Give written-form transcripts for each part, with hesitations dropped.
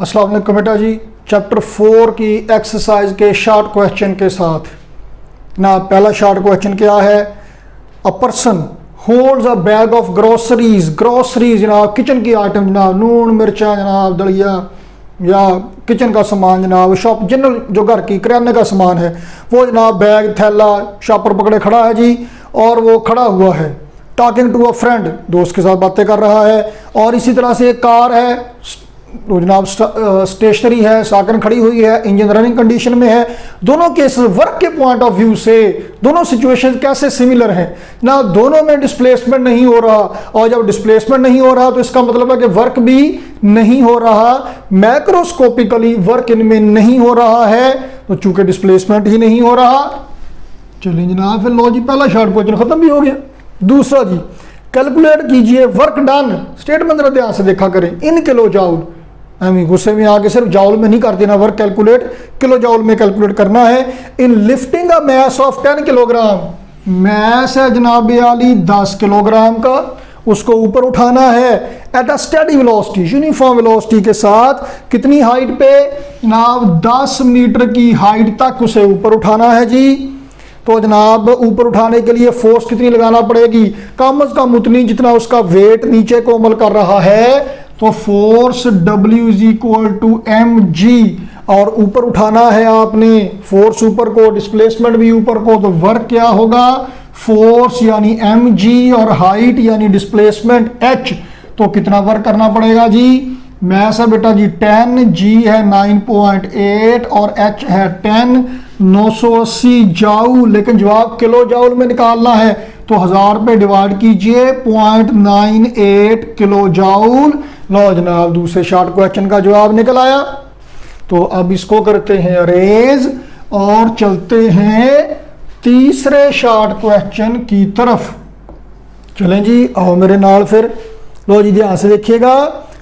अस्सलाम वालेकुम बेटा जी, चैप्टर 4 की एक्सरसाइज के शॉर्ट क्वेश्चन के साथ ना। पहला शॉर्ट क्वेश्चन क्या है? A person holds a bag of groceries जनाब, किचन की आइटम जनाब, नून मिर्चा जनाब, दलिया या किचन का सामान जनाब, शॉप जनरल जो घर की किराने का सामान है वो जनाब, बैग थैला शॉपर पकड़े खड़ा है जी। और वो खड़ा हुआ है टॉकिंग टू अ फ्रेंड, दोस्त के साथ बातें कर रहा है। और इसी तरह से एक कार है तो जनाब स्टेशनरी है, साकन खड़ी हुई है, इंजन रनिंग कंडीशन में है। दोनों केस वर्क के पॉइंट ऑफ व्यू से दोनों सिचुएशन कैसे सिमिलर हैं ना, दोनों में डिस्प्लेसमेंट नहीं हो रहा। और जब डिस्प्लेसमेंट नहीं हो रहा तो इसका मतलब है कि वर्क भी नहीं हो रहा, मैक्रोस्कोपिकली वर्क इनमें नहीं हो रहा है, तो चूंकि डिस्प्लेसमेंट ही नहीं हो रहा। चलिए जनाब, फिर लो जी, पहला शॉर्ट क्वेश्चन खत्म भी हो गया। दूसरा जी, कैलकुलेट कीजिए वर्क डन। स्टेटमेंट जरा ध्यान से देखा करें, इन किलो जाउल। गुस्से में आके सिर्फ जाउल में नहीं कर देना वर्क कैलकुलेट, किलो जाउल में कैलकुलेट करना है। In lifting a mass of 10 kilogram, mass है जनाब आली 10 किलोग्राम का, उसको ऊपर उठाना है at a steady velocity, uniform velocity के साथ। कितनी हाइट पे जनाब? 10 मीटर की हाइट तक उसे ऊपर उठाना है जी। तो जनाब ऊपर उठाने के लिए फोर्स कितनी लगाना पड़ेगी? कम से कम उतनी जितना उसका वेट नीचे को अमल कर रहा है। तो force W is equal to mg, और ऊपर उठाना है आपने, फोर्स ऊपर को, डिस्प्लेसमेंट भी ऊपर को, तो वर्क क्या होगा? फोर्स यानी mg और हाइट यानी डिस्प्लेसमेंट h। तो कितना वर्क करना पड़ेगा जी? मैस है बेटा जी 10, g है 9.8 और h है 10, 980 जाउल। लेकिन जवाब किलो जाउल में निकालना है तो 1000 पे डिवाइड कीजिए, 0.98 किलो जाउल। लो जनाब, दूसरे शॉर्ट क्वेश्चन का जवाब निकल आया। तो अब इसको करते हैं अरेज और चलते हैं तीसरे शॉर्ट क्वेश्चन की तरफ। चलें जी, आओ मेरे नाल फिर। लो जी, ध्यान से देखिएगा।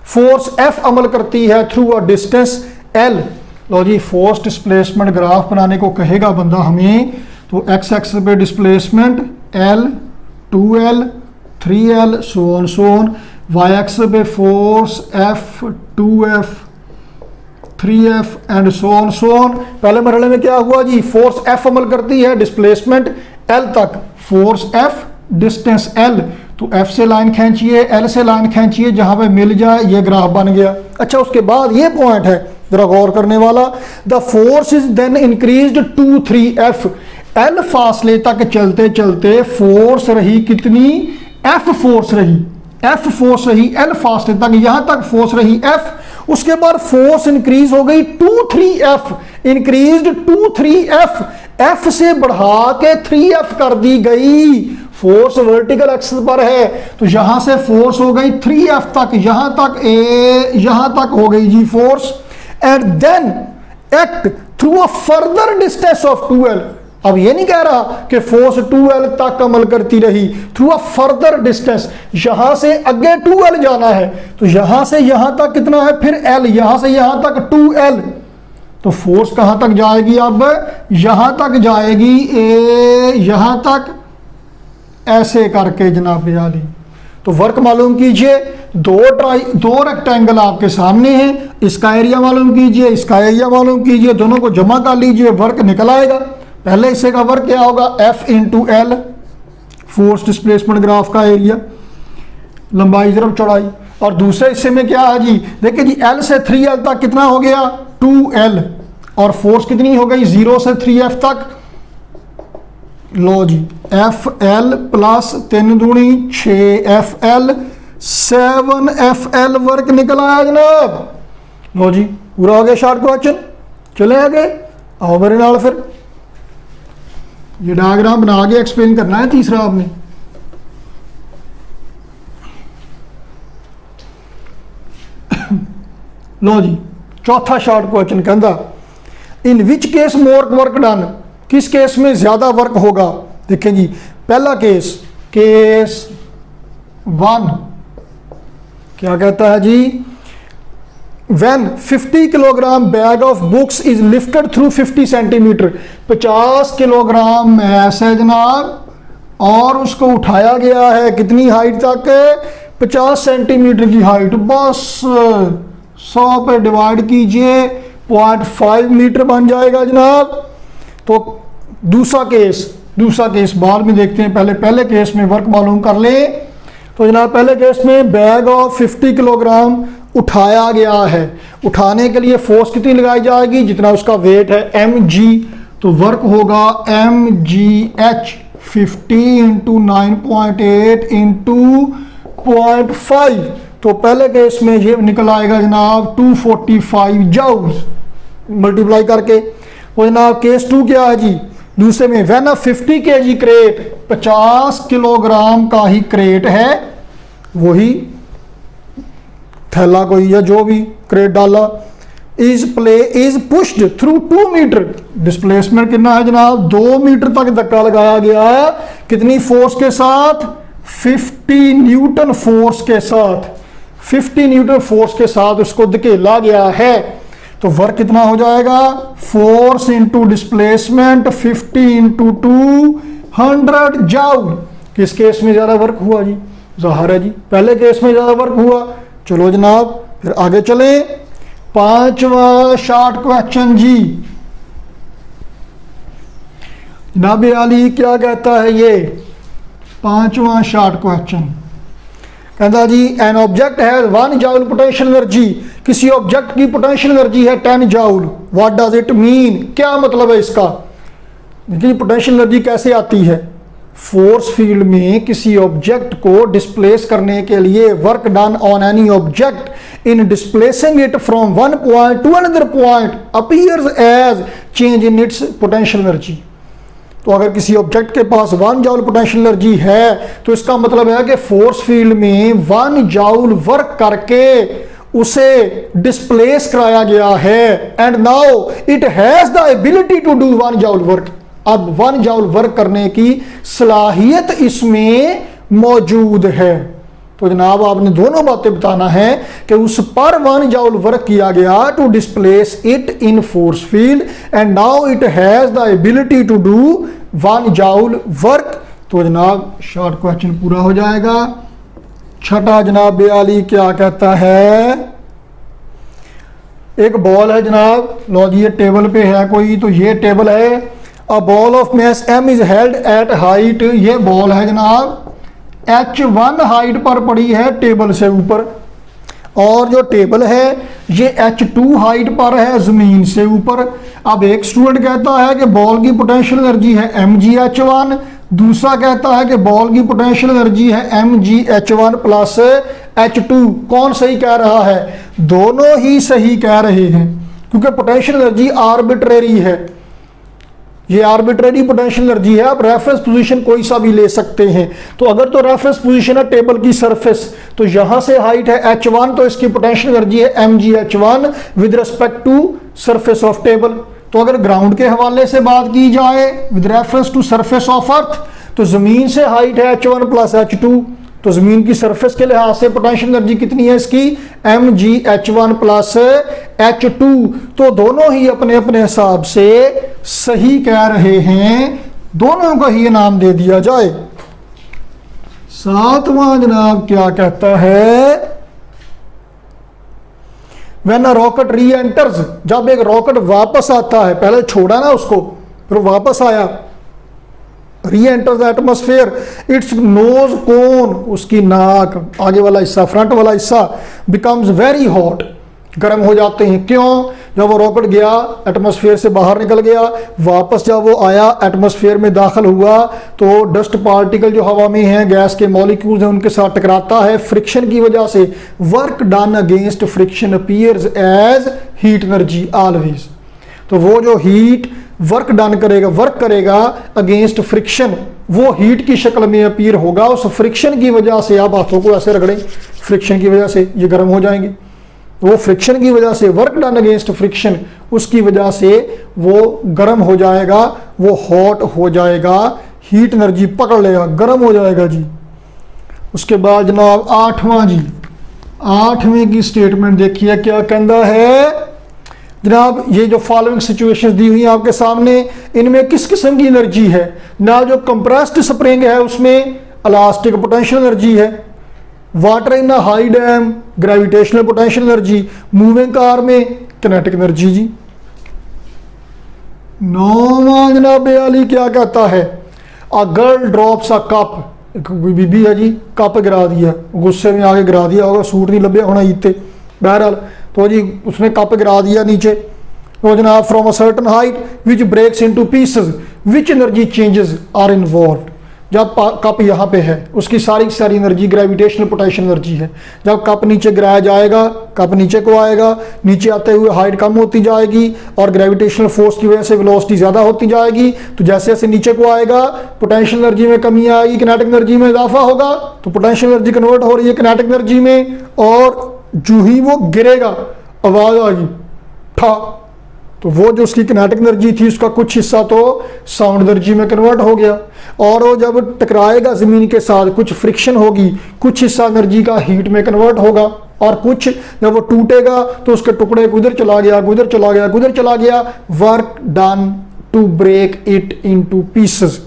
फोर्स F अमल करती है थ्रू अ डिस्टेंस L। लो जी, फोर्स डिस्प्लेसमेंट ग्राफ बनाने को कहेगा बंदा हमें, तो x एक्सिस पे displacement L, 2L, 3L, so on. y axis पे force F, 2F, 3F and so on. पहले मरहले में क्या हुआ जी? फोर्स F अमल करती है डिस्प्लेसमेंट L तक, फोर्स F डिस्टेंस L। तो F से लाइन खींचिए, L से लाइन खींचिए, जहां पे मिल जाए ये ग्राफ बन गया। अच्छा, उसके बाद ये पॉइंट है जरा गौर करने वाला। The force is then increased to 3F। L फासले तक चलते चलते फोर्स रही कितनी? F फोर्स रही, F फोर्स रही L फासले तक, यहां तक फोर्स रही F। उसके बाद फोर्स इंक्रीज हो गई 2-3F, इंक्रीज्ड 2-3F, F से बढ़ा के 3F कर दी गई। फोर्स वर्टिकल एक्सिस पर है तो यहां से फोर्स हो गई 3F तक, यहां तक हो गई जी force. And then act through a further distance of 2L। अब ये नहीं कह रहा कि फोर्स 2L तक अमल करती रही, थ्रू अ फर्दर डिस्टेंस, यहां से आगे 2L जाना है तो यहां से यहां तक कितना है? फिर L, यहां से यहां तक 2L। तो फोर्स कहां तक जाएगी? अब यहां तक जाएगी, यहां तक ऐसे करके जनाब आली। तो वर्क मालूम कीजिए, दो रेक्टेंगल आपके सामने हैं, इसका एरिया मालूम कीजिए, इसका एरिया मालूम कीजिए, दोनों को जमा कर लीजिए, वर्क निकल आएगा। पहले हिस्से का वर्क क्या होगा? F into L, force displacement graph का एरिया, लंबाई ज़रब चौड़ाई। और दूसरे हिस्से में क्या है जी? देखिए जी, L से 3L तक कितना हो गया? 2L। और फोर्स कितनी हो गई? 0 से 3F तक। लो जी, FL प्लस 3 दूनी 6FL, 7FL वर्क निकल आया जनाब। लो जी, पूरा हो गया शॉर्ट क्वेश्चन। चले आगे, आओ मेरे नाल फिर। ये डायग्राम बना के एक्सप्लेन करना है तीसरा आपने। लो जी, चौथा शॉर्ट क्वेश्चन कहता, इन which case more work done, किस केस में ज्यादा वर्क होगा? देखें जी, पहला केस 1 क्या कहता है जी? When 50 kilogram bag of books is lifted through 50 centimetre, 50 kilogram mass है जनाब और उसको उठाया गया है कितनी हाइट तक? 50 सेंटीमीटर की हाइट। बस 100 पे डिवाइड कीजिए 0.5 मीटर बन जाएगा जनाब। तो दूसरा केस बाद में देखते हैं, पहले केस में वर्क मालूम कर लें। तो जनाब पहले केस में बैग ऑफ 50 किलोग्राम उठाया गया है। उठाने के लिए फोर्स कितनी लगाई जाएगी, जितना उसका वेट है mg। तो वर्क होगा mgh 50 इंटू 9.8 इंटू 0.5। तो पहले केस में ये निकल आएगा जनाब 245 जूल मल्टीप्लाई करके। वो जनाब केस 2 क्या है जी, दूसरे में when a 50 kg crate, 50 kilogram का ही क्रेट है, वही थैला कोई या जो भी क्रेट डाला, is pushed through 2 metre. Displacement कितना है जनाब, 2 मीटर तक धक्का लगाया गया है। कितनी फोर्स के साथ, 50 न्यूटन फोर्स के साथ, 50 न्यूटन फोर्स के साथ उसको धकेला गया है। तो वर्क कितना हो जाएगा, force into displacement 50 into 200 joule. किस केस में ज्यादा वर्क हुआ जी, जाहिर है जी पहले केस में ज्यादा वर्क हुआ। चलो जनाब फिर आगे चले, 5वां शॉर्ट क्वेश्चन जी। जनाब आली क्या कहता है ये 5वां शॉर्ट क्वेश्चन, कहता जी एन ऑब्जेक्ट है 1 जूल पोटेंशियल एनर्जी, किसी ऑब्जेक्ट की पोटेंशियल एनर्जी है 10 joule. What does it mean, क्या मतलब है इसका। देखिए पोटेंशियल एनर्जी कैसे आती है, फोर्स फील्ड में किसी ऑब्जेक्ट को डिस्प्लेस करने के लिए work done on any object in displacing it from one point to another point appears as change in its potential energy. तो अगर किसी ऑब्जेक्ट के पास 1 जूल पोटेंशियल एनर्जी है तो इसका मतलब है कि फोर्स फील्ड में 1 जूल वर्क करके उसे डिस्प्लेस कराया गया है। And now it has the ability to do 1 joule work. अब 1 जूल वर्क करने की सलाहियत इसमें मौजूद है। तो जनाब आपने दोनों बातें बताना है कि उस पर 1 जूल वर्क किया गया to displace it in force field and now it has the ability to do 1 joule work. तो जनाब शॉर्ट क्वेश्चन पूरा हो जाएगा। छठा जनाब बेआली क्या कहता है, एक बॉल है जनाब, लो जी ये टेबल पे है कोई, तो ये टेबल है, a ball of mass m is held at height, ये बॉल है जनाब h1 हाइट पर पड़ी है टेबल से ऊपर, और जो टेबल है ये h2 हाइट पर है जमीन से ऊपर। अब एक स्टूडेंट कहता है कि बॉल की पोटेंशियल एनर्जी है mgh1, दूसरा कहता है कि बॉल की पोटेंशियल एनर्जी है mgh1 प्लस h2। कौन सही कह रहा है, दोनों ही सही कह रहे हैं, क्योंकि पोटेंशियल एनर्जी आर्बिट्रेरी है, ये आर्बिट्रेरी पोटेंशियल एनर्जी है। आप रेफरेंस पोजीशन कोई सा भी ले सकते हैं। तो अगर तो रेफरेंस पोजीशन है टेबल की सरफेस, तो यहां से हाइट है h1, तो इसकी पोटेंशियल एनर्जी है mgh1 with respect to surface of table. तो अगर ग्राउंड के हवाले से बात की जाए with reference to surface of earth, तो जमीन से हाइट है h1 प्लस h2, तो जमीन की सरफेस के लिहाज से पोटेंशियल एनर्जी कितनी है इसकी mgh1 प्लस h2। तो दोनों ही अपने अपने हिसाब से सही कह रहे हैं, दोनों को ही नाम दे दिया जाए। सातवां जनाब क्या कहता है, व्हेन अ रॉकेट री एंटर्स, जब एक रॉकेट वापस आता है, पहले छोड़ा ना उसको फिर वापस आया, reenter the atmosphere, its nose cone, उसकी नाक आगे वाला हिस्सा फ्रंट वाला हिस्सा बिकम्स वेरी हॉट, गर्म हो जाते हैं। क्यों, जब वो रॉकेट गया एटमॉस्फेयर से बाहर निकल गया, वापस जब वो आया एटमॉस्फेयर में दाखिल हुआ तो डस्ट पार्टिकल जो हवा में हैं, गैस के मॉलिक्यूल्स हैं, उनके साथ टकराता है फ्रिक्शन की वजह से। Work done against friction appears as heat energy always. तो वो जो हीट वर्क डन करेगा, वर्क करेगा अगेंस्ट फ्रिक्शन, वो हीट की शक्ल में अपीयर होगा। उस फ्रिक्शन की वजह से, आप हाथों को ऐसे रगड़ें, फ्रिक्शन की वजह से ये गर्म हो जाएंगे, वो फ्रिक्शन की वजह से, वर्क डन अगेंस्ट फ्रिक्शन, उसकी वजह से वो गर्म हो जाएगा, वो हॉट हो जाएगा, हीट एनर्जी पकड़ लेगा, गर्म हो जाएगा जी। उसके बाद जनाब आठवां जी, आठवें की स्टेटमेंट देखिए क्या कहता है जनाब। ये जो फॉलोइंग सिचुएशंस दी हुई हैं आपके सामने, इनमें किस किस्म की एनर्जी है ना। जो कंप्रेस्ड स्प्रिंग है उसमें इलास्टिक पोटेंशियल एनर्जी है, water in a high dam gravitational potential energy, moving car में किनेटिक एनर्जी जी। 9वां जनाब अली क्या कहता है, a girl drops a cup, एक बीबी है जी, कप गिरा दिया, गुस्से में आके गिरा दिया होगा, सूट नहीं लभ्या होना इतने, बहरहाल तो जी उसने कप गिरा दिया नीचे, तो जनाब from a certain height which breaks into pieces which energy changes are involved. जब कप यहाँ पे है उसकी सारी सारी एनर्जी ग्रेविटेशनल पोटेंशियल एनर्जी है। जब कप नीचे गिराया जाएगा, कप नीचे को आएगा, नीचे आते हुए हाइट कम होती जाएगी और ग्रेविटेशनल फोर्स की वजह से वेलोसिटी ज़्यादा होती जाएगी। तो जैसे जैसे नीचे को आएगा पोटेंशियल एनर्जी में कमी आएगी, किनेटिक एनर्जी में इजाफा होगा, तो पोटेंशियल एनर्जी कन्वर्ट हो रही है किनेटिक एनर्जी में, और जो ही वो गिरेगा आवाज़ आएगी ठा, तो वो जो उसकी किनेटिक एनर्जी थी उसका कुछ हिस्सा तो साउंड एनर्जी में कन्वर्ट हो गया, और वो जब टकराएगा ज़मीन के साथ कुछ फ्रिक्शन होगी, कुछ हिस्सा एनर्जी का हीट में कन्वर्ट होगा, और कुछ जब वो टूटेगा तो उसके टुकड़े गुजर चला गया, गुजर चला गया, गुजर चला गया। Work done to break it into pieces,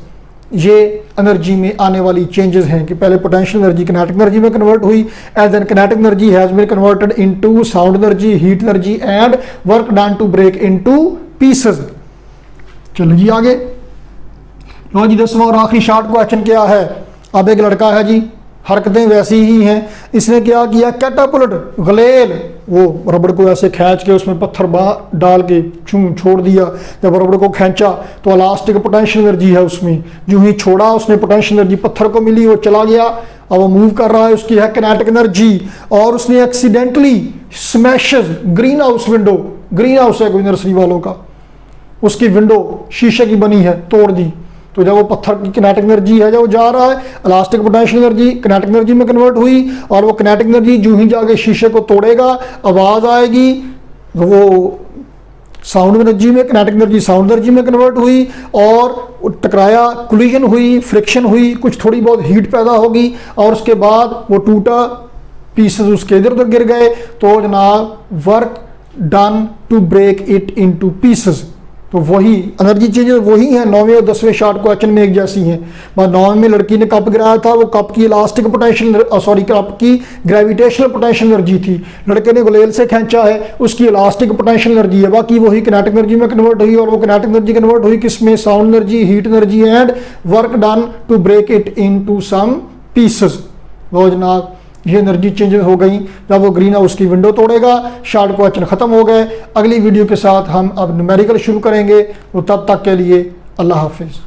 ये एनर्जी में आने वाली चेंजेस हैं कि पहले पोटेंशियल एनर्जी किनेटिक एनर्जी में कन्वर्ट हुई, and then kinetic energy has been converted into sound energy, heat energy and work done to break into pieces. चलो जी आगे, लो जी 10वां और आखिरी शॉर्ट क्वेश्चन क्या है। अब एक लड़का है जी, हरकतें वैसी ही हैं, इसने क्या किया, कैटापुलट गलेल, वो रबड़ को ऐसे खींच के उसमें पत्थर डाल के छोड़ दिया। जब रबड़ को खींचा तो इलास्टिक पोटेंशियल एनर्जी है उसमें, जो ही छोड़ा उसने पोटेंशियल एनर्जी पत्थर को मिली, वो चला गया, अब वो मूव कर रहा है, उसकी है किनेटिक एनर्जी, और उसने accidentally smashes green house window, green house है कोई नर्सरी वालों का, उसकी विंडो शीशे की बनी है, तोड़ दी। तो जब वो पत्थर की किनेटिक एनर्जी है, जब वो जा रहा है, elastic potential energy kinetic energy में कन्वर्ट हुई, और वो किनेटिक एनर्जी जो ही जाके शीशे को तोड़ेगा आवाज़ आएगी, वो साउंड एनर्जी में, किनेटिक एनर्जी साउंड एनर्जी में कन्वर्ट हुई, और टकराया, कोलिजन हुई, फ्रिक्शन हुई, कुछ थोड़ी बहुत हीट पैदा होगी, और उसके बाद वो टूटा, पीसेस उसके इधर उधर गिर गए। तो जनाब work done to break it into pieces, तो वही एनर्जी चेंजेस वही हैं 9वें और 10वें शॉर्ट क्वेश्चन में एक जैसी हैं। 9वें में लड़की ने कप गिराया था, वो कप की इलास्टिक पोटेंशियल कप की ग्रेविटेशनल पोटेंशियल एनर्जी थी, लड़के ने गुलेल से खींचा है, उसकी इलास्टिक पोटेंशियल एनर्जी है, बाकी वही किनेटिक एनर्जी में कन्वर्ट हुई, और वो किनेटिक एनर्जी कन्वर्ट हुई किसमें, sound energy, heat energy and work done to break it into some pieces. वो जनाब ये एनर्जी चेंजेस हो गई जब वो ग्रीन हाउस की विंडो तोड़ेगा। शॉर्ट क्वेश्चन खत्म हो गए, अगली वीडियो के साथ हम अब न्यूमेरिकल शुरू करेंगे, तो तब तक के लिए अल्लाह हाफिज़।